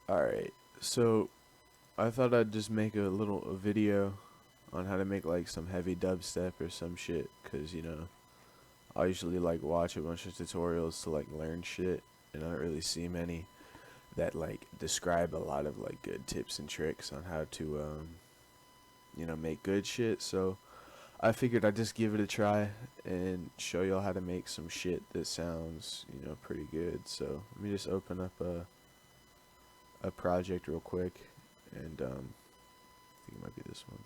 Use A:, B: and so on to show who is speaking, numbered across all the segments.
A: Alright, so I thought I'd just make a video on how to make like some heavy dubstep or some shit, cause I usually like watch a bunch of tutorials to like learn shit, and I don't really see many that like describe a lot of like good tips and tricks on how to make good shit. So I figured I'd just give it a try and show y'all how to make some shit that sounds pretty good. So let me just open up a project real quick, and I think it might be this one.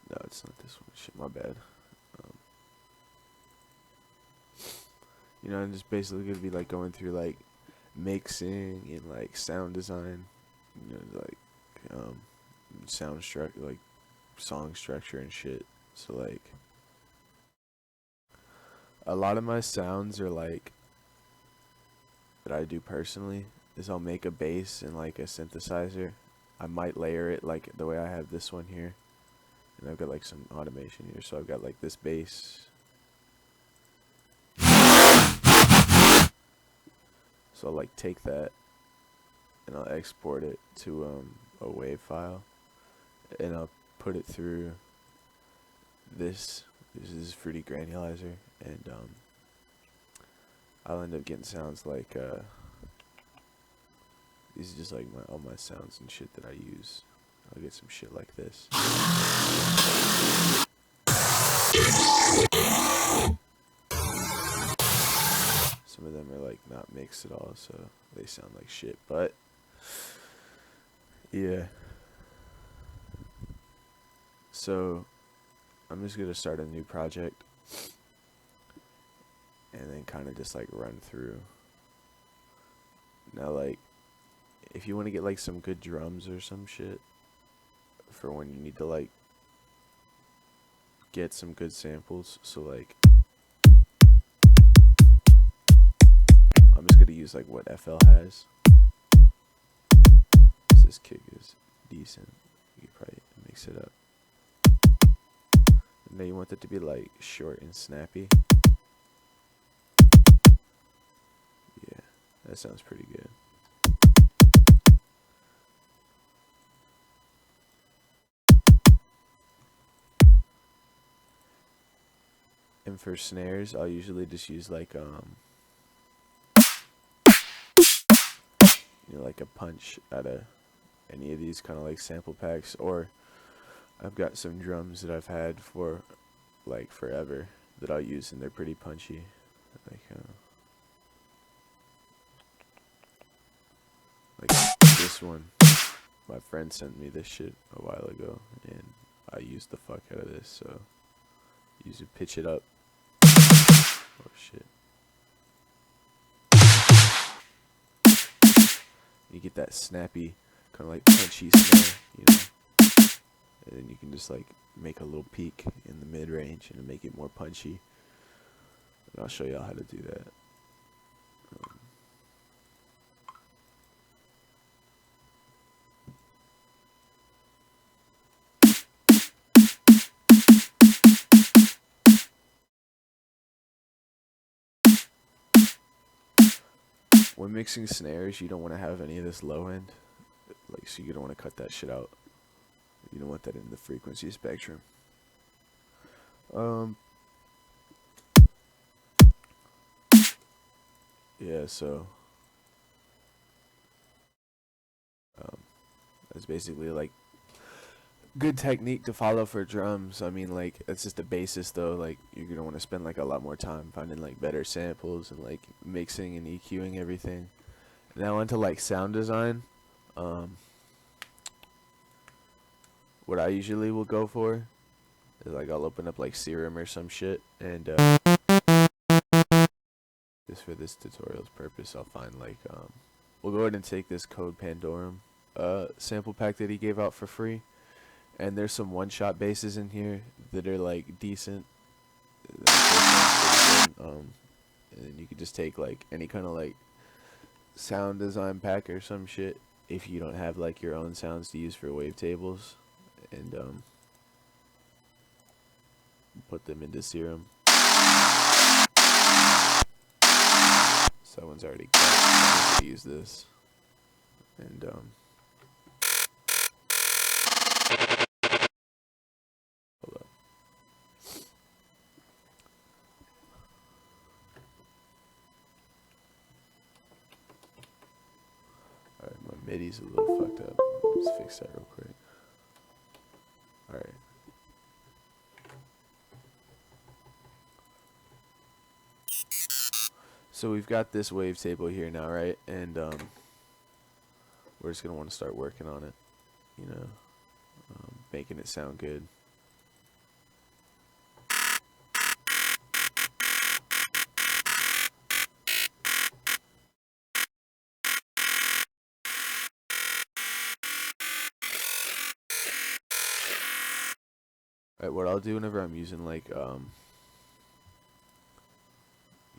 A: No, it's not this one. Shit, my bad. Um, I'm just basically gonna be like going through like mixing and like sound design, like um, sound structure, like song structure and shit. So like a lot of my sounds are like that I do personally is I'll make a bass and like a synthesizer. I might layer it like the way I have this one here, and I've got like some automation here. So I've got like this bass. So I'll like take that and I'll export it to a wave file, and I'll put it through this. This is Fruity Granulizer, and I'll end up getting sounds like these are just like all my sounds and shit that I use. I'll get some shit like this. Some of them are like not mixed at all, so they sound like shit. But yeah, so I'm just gonna start a new project and then kind of just like run through. Now, like, if you want to get like some good drums or some shit for when you need to like get some good samples, so like I'm just gonna use like what FL has. This kick is decent. You could probably mix it up. And then you want it to be like short and snappy. Yeah, that sounds pretty good. And for snares, I'll usually just use like like a punch out of any of these kind of like sample packs, or I've got some drums that I've had for like forever that I'll use, and they're pretty punchy. Like this one, my friend sent me this shit a while ago, and I used the fuck out of this. So use it, pitch it up. Oh shit! You get that snappy, kind of like punchy snare, and then you can just like make a little peak in the mid range and make it more punchy. And I'll show y'all how to do that. When mixing snares, you don't want to have any of this low end, like, so you don't want to cut that shit out. You don't want that in the frequency spectrum. Yeah, so um, that's basically like good technique to follow for drums. I mean, like, it's just the basis though. Like, you're gonna want to spend like a lot more time finding like better samples and like mixing and EQing everything. Now onto like sound design. What I usually will go for is like I'll open up like Serum or some shit, and just for this tutorial's purpose, I'll find like we'll go ahead and take this Code Pandorum sample pack that he gave out for free, and there's some one-shot basses in here that are like decent. And then you could just take like any kind of like sound design pack or some shit if you don't have like your own sounds to use for wavetables, and So that one's already cut. I'm gonna use this. And hold up. Alright, my MIDI's a little fucked up. Let's fix that real quick. Alright. So we've got this wavetable here now, right? And we're just gonna want to start working on it, you know, making it sound good. Alright, what I'll do whenever I'm using like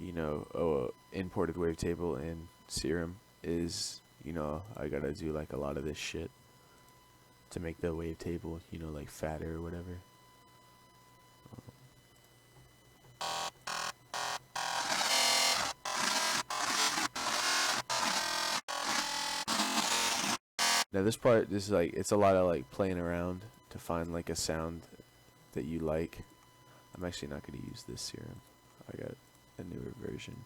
A: you know, imported wavetable and Serum is, you know, I gotta do like a lot of this shit to make the wavetable, you know, like fatter or whatever. Now this part is like, it's a lot of like playing around to find like a sound that you like. I'm actually not gonna use this Serum. I got a newer version.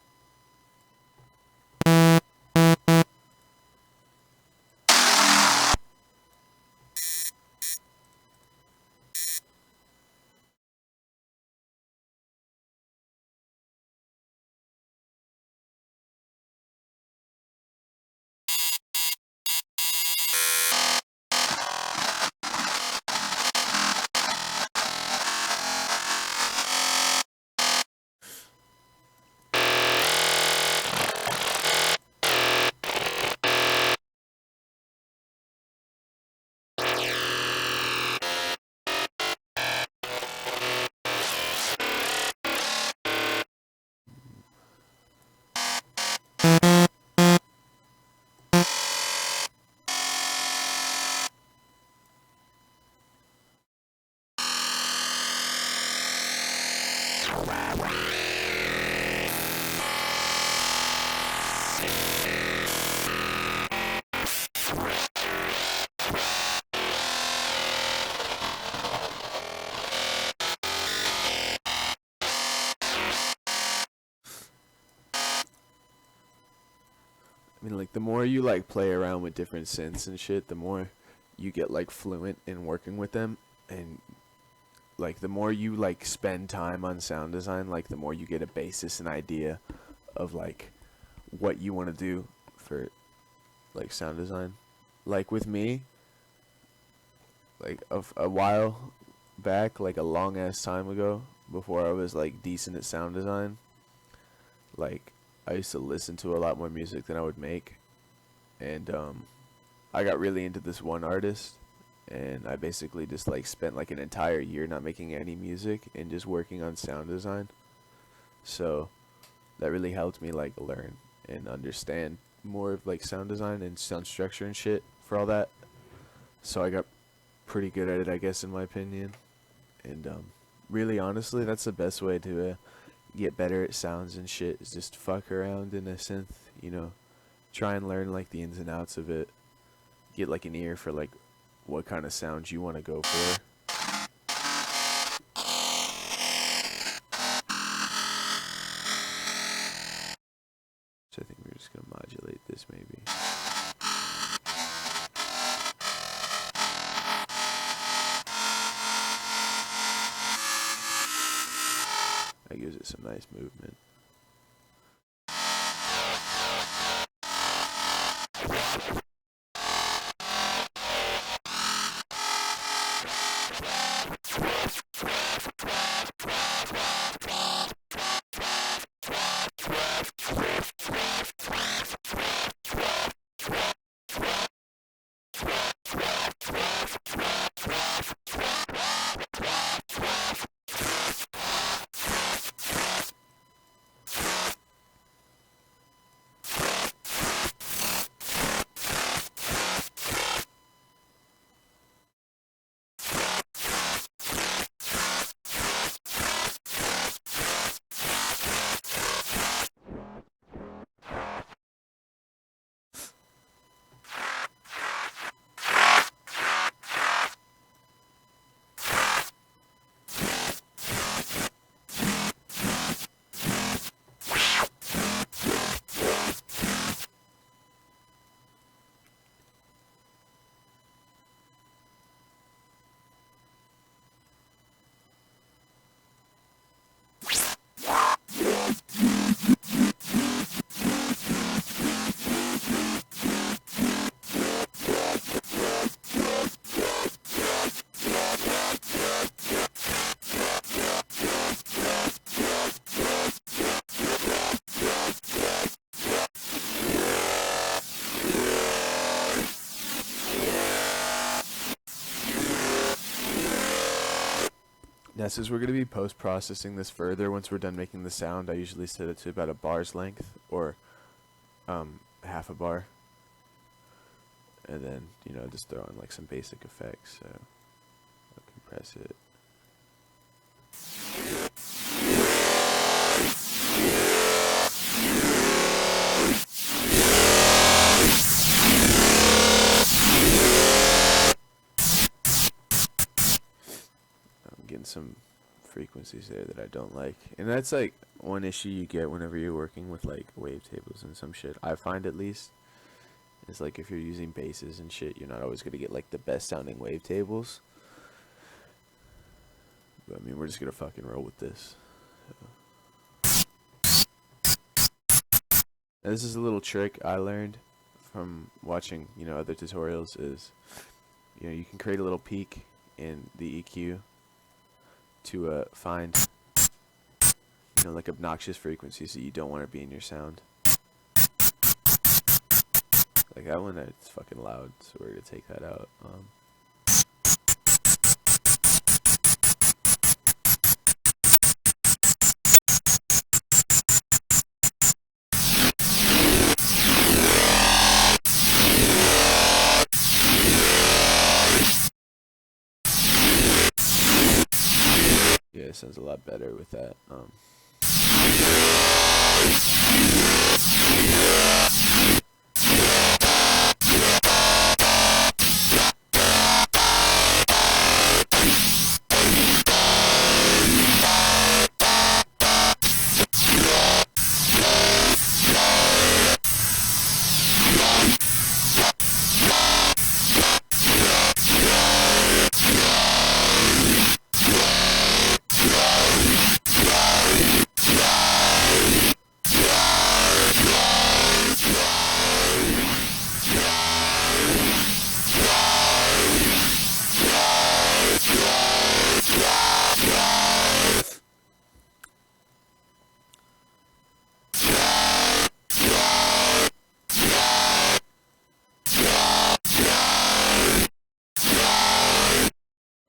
A: I mean, like, the more you, like, play around with different synths and shit, the more you get, like, fluent in working with them. And, like, the more you, like, spend time on sound design, like, the more you get a basis and idea of, like, what you want to do for, like, sound design. Like, with me, like, a while back, like, a long-ass time ago, before I was, like, decent at sound design, like, I used to listen to a lot more music than I would make, and I got really into this one artist, and I basically just like spent like an entire year not making any music and just working on sound design. So that really helped me like learn and understand more of like sound design and sound structure and shit for all that. So I got pretty good at it, I guess, in my opinion. And really, honestly, that's the best way to get better at sounds and shit, is just fuck around in a synth, you know, try and learn like the ins and outs of it, get like an ear for like what kind of sounds you want to go for. So I think we're just gonna modulate this maybe. That gives it some nice movement. Now, since we're going to be post-processing this further, once we're done making the sound, I usually set it to about a bar's length, or half a bar. And then, you know, just throw in like some basic effects. So I'll compress it. I'm getting some frequencies there that I don't like, and that's like one issue you get whenever you're working with like wavetables and some shit. I find, at least, is like if you're using basses and shit, you're not always gonna get like the best sounding wavetables. But I mean, we're just gonna fucking roll with this. Now, this is a little trick I learned from watching, you know, other tutorials. Is, you know, you can create a little peak in the EQ to find, you know, like obnoxious frequencies that you don't want to be in your sound. Like that one, it's fucking loud, so we're gonna take that out. Yeah, it sounds a lot better with that.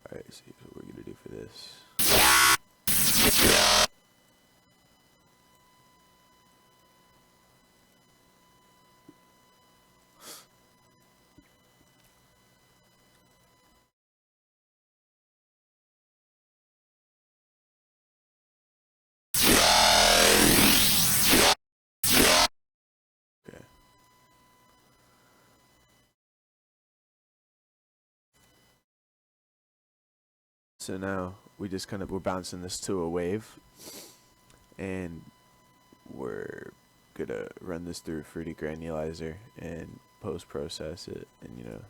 A: Alright, so here's what we're gonna do for this. Okay. So now we're bouncing this to a wave, and we're gonna run this through Fruity Granulizer and post process it, and, you know,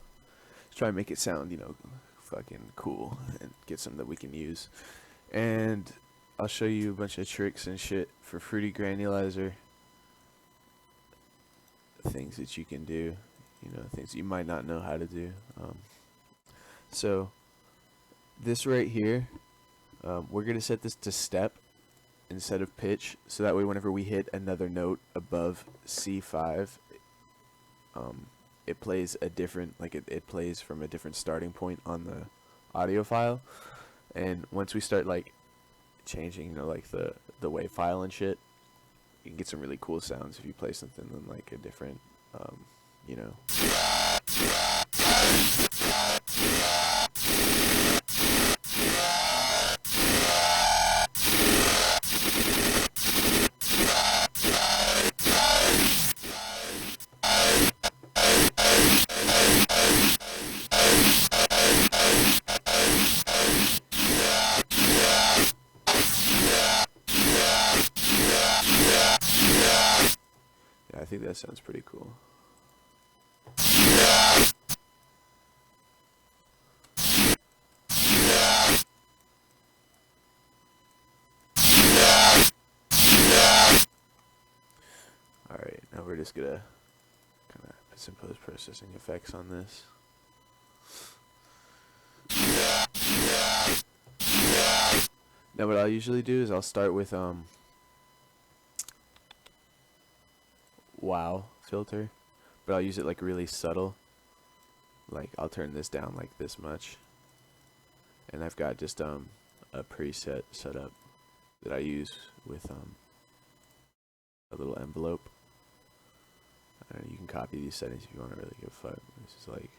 A: try and make it sound, you know, fucking cool, and get something that we can use. And I'll show you a bunch of tricks and shit for Fruity Granulizer, things that you can do, you know, things you might not know how to do. So this right here, we're gonna set this to step instead of pitch, so that way whenever we hit another note above C5, it plays a different, like it plays from a different starting point on the audio file. And once we start like changing, you know, like the wave file and shit, you can get some really cool sounds if you play something in like a different, you know. Yeah, I think that sounds pretty cool. Alright, now we're just gonna kind of put some post-processing effects on this. Now what I'll usually do is I'll start with wow filter, but I'll use it like really subtle. Like I'll turn this down like this much, and I've got just a preset setup that I use with a little envelope. You can copy these settings if you want to really give a fuck. This is like,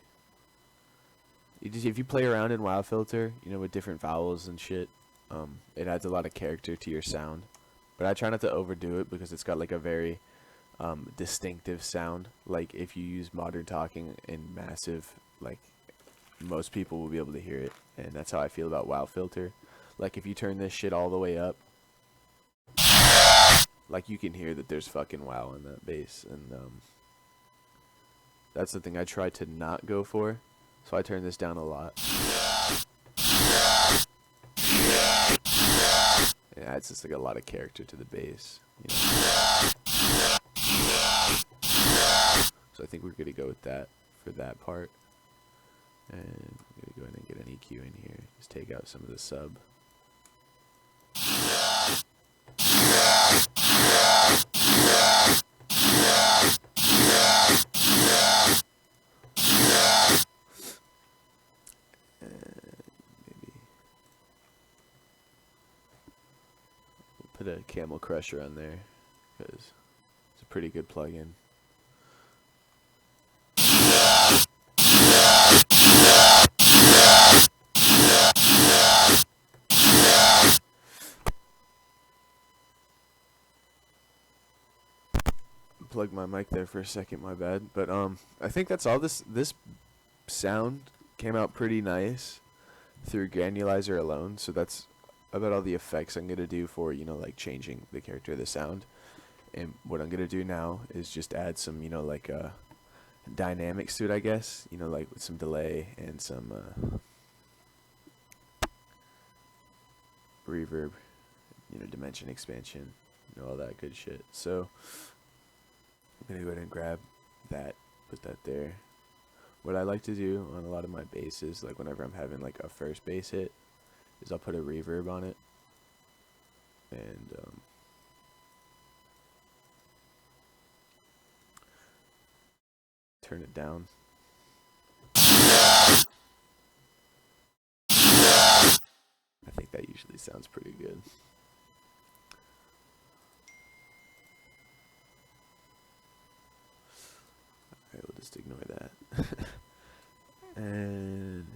A: if you play around in WoW Filter, you know, with different vowels and shit, it adds a lot of character to your sound. But I try not to overdo it because it's got like a very distinctive sound. Like if you use modern talking in massive, like most people will be able to hear it, and that's how I feel about WoW Filter. Like if you turn this shit all the way up, like you can hear that there's fucking WoW in that bass, and that's the thing I try to not go for. So I turn this down a lot. It adds just like a lot of character to the bass, you know? So I think we're gonna go with that for that part. And I'm gonna go ahead and get an EQ in here. Just take out some of the sub. Put a Camel Crusher on there because it's a pretty good plugin. Plug my mic there for a second, my bad. But I think that's all. This sound came out pretty nice through Granulizer alone, so that's about all the effects I'm gonna do for, you know, like changing the character of the sound. And what I'm gonna do now is just add some, you know, like dynamics to it, I guess, you know, like with some delay and some reverb, you know, dimension expansion, you know, all that good shit. So I'm gonna go ahead and grab that, put that there. What I like to do on a lot of my basses, like whenever I'm having like a first bass hit, is I'll put a reverb on it, and turn it down. I think that usually sounds pretty good. Alright, we'll just ignore that. And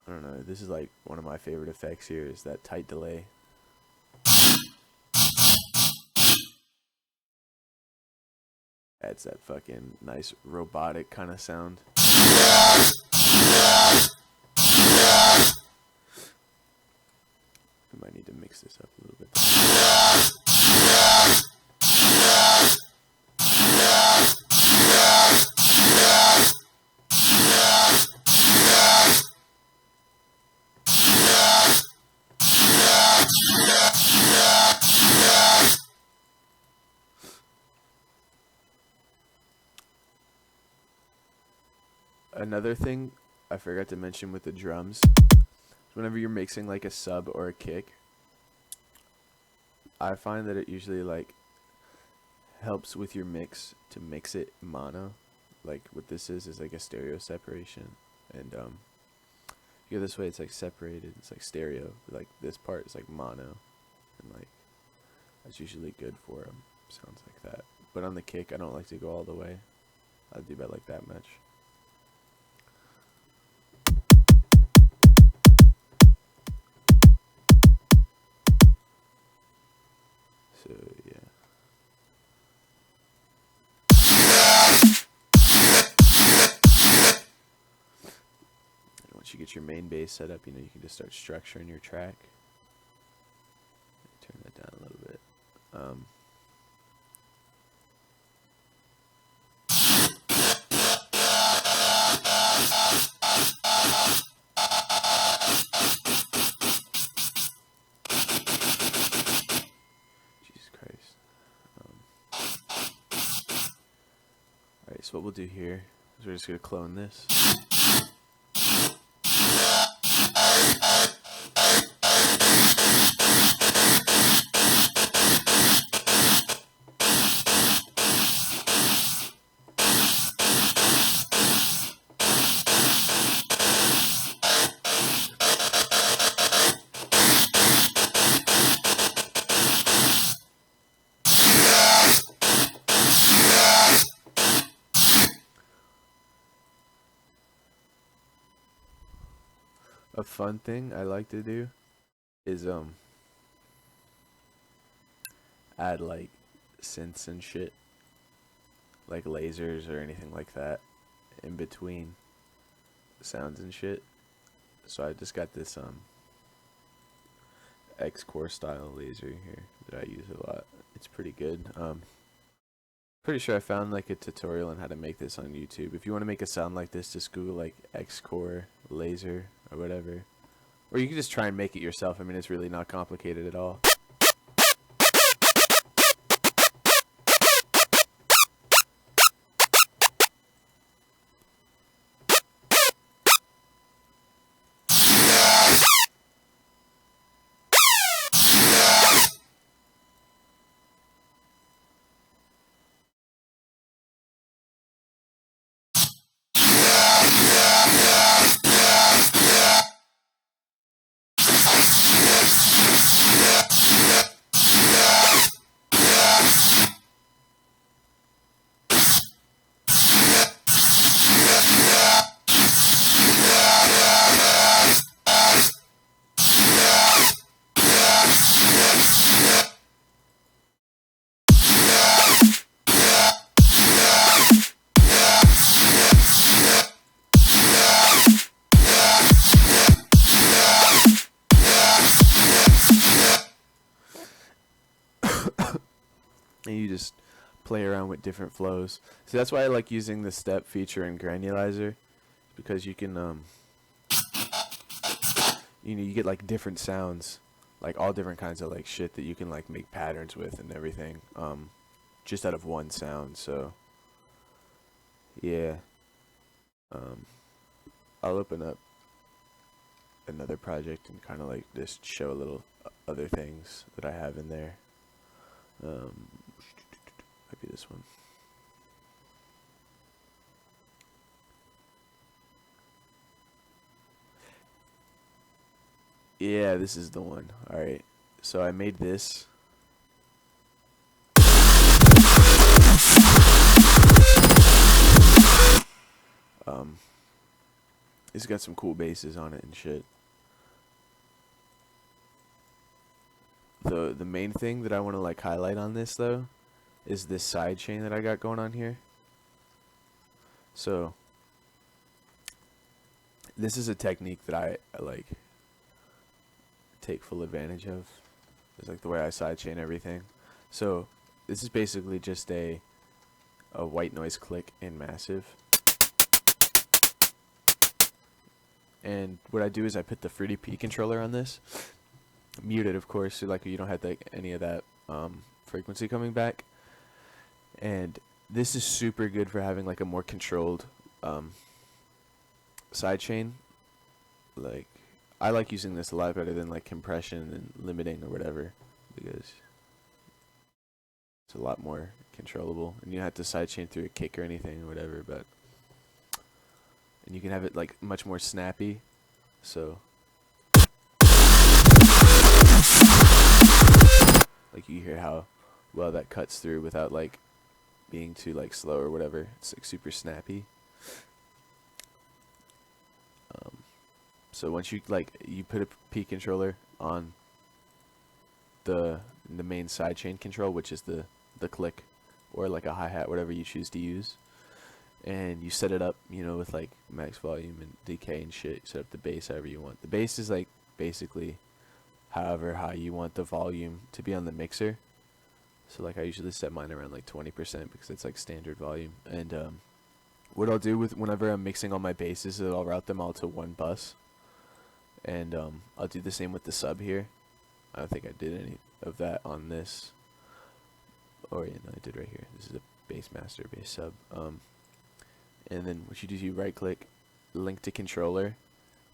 A: I don't know, this is like one of my favorite effects here, is that tight delay. Adds that fucking nice robotic kind of sound. We might need to mix this up a little bit. Another thing I forgot to mention with the drums, whenever you're mixing like a sub or a kick, I find that it usually like helps with your mix to mix it mono. Like what this is like a stereo separation, and you go this way, it's like separated, it's like stereo, but like this part is like mono, and like that's usually good for sounds like that. But on the kick, I don't like to go all the way. I do about like that much. So yeah. And once you get your main bass set up, you know, you can just start structuring your track. Turn that down a little bit. Alright, so what we'll do here is we're just going to clone this. a fun thing I like to do is add like synths and shit, like lasers or anything like that, in between sounds and shit. So I just got this X Core style laser here that I use a lot. It's pretty good. Pretty sure I found like a tutorial on how to make this on YouTube. If you want to make a sound like this, just Google like X Core laser or whatever. Or you can just try and make it yourself. I mean, it's really not complicated at all. And you just play around with different flows. So that's why I like using the step feature in Granulizer, because you can you get like different sounds, like all different kinds of like shit that you can like make patterns with and everything, just out of one sound. So yeah, I'll open up another project and kind of like just show a little other things that I have in there. Might be this one. Yeah, this is the one. Alright, so I made this. It's got some cool basses on it and shit. The main thing that I want to like highlight on this though is this side chain that I got going on here. So this is a technique that I like take full advantage of. It's like the way I sidechain everything. So this is basically just a white noise click in massive. And what I do is I put the Fruity P controller on this, muted of course, so like you don't have like any of that frequency coming back. And this is super good for having like a more controlled sidechain. Like I like using this a lot better than like compression and limiting or whatever, because it's a lot more controllable, and you don't have to sidechain through a kick or anything or whatever. But and you can have it like much more snappy. So like you hear how well that cuts through without like being too like slow or whatever. It's like super snappy. So once you like you put a P controller on the main sidechain control, which is the click or like a hi-hat, whatever you choose to use, and you set it up, you know, with like max volume and decay and shit. Set up the bass however you want. The bass is like basically however high you want the volume to be on the mixer. So like I usually set mine around like 20% because it's like standard volume. And what I'll do with whenever I'm mixing all my basses is I'll route them all to one bus. And I'll do the same with the sub here. I don't think I did any of that on this. Or yeah, no, I did right here. This is a bass master, bass sub. And then what you do is you right click, link to controller,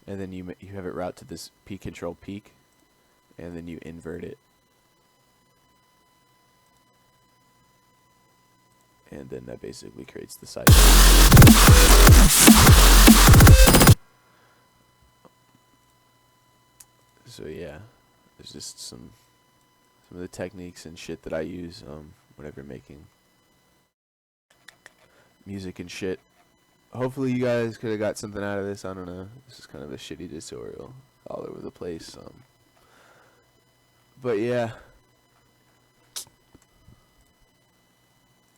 A: and then you have it route to this P control peak, and then you invert it. And then that basically creates the side. So yeah, there's just some of the techniques and shit that I use whenever making music and shit. hopefully you guys could have got something out of this. I don't know. This is kind of a shitty tutorial all over the place. But yeah.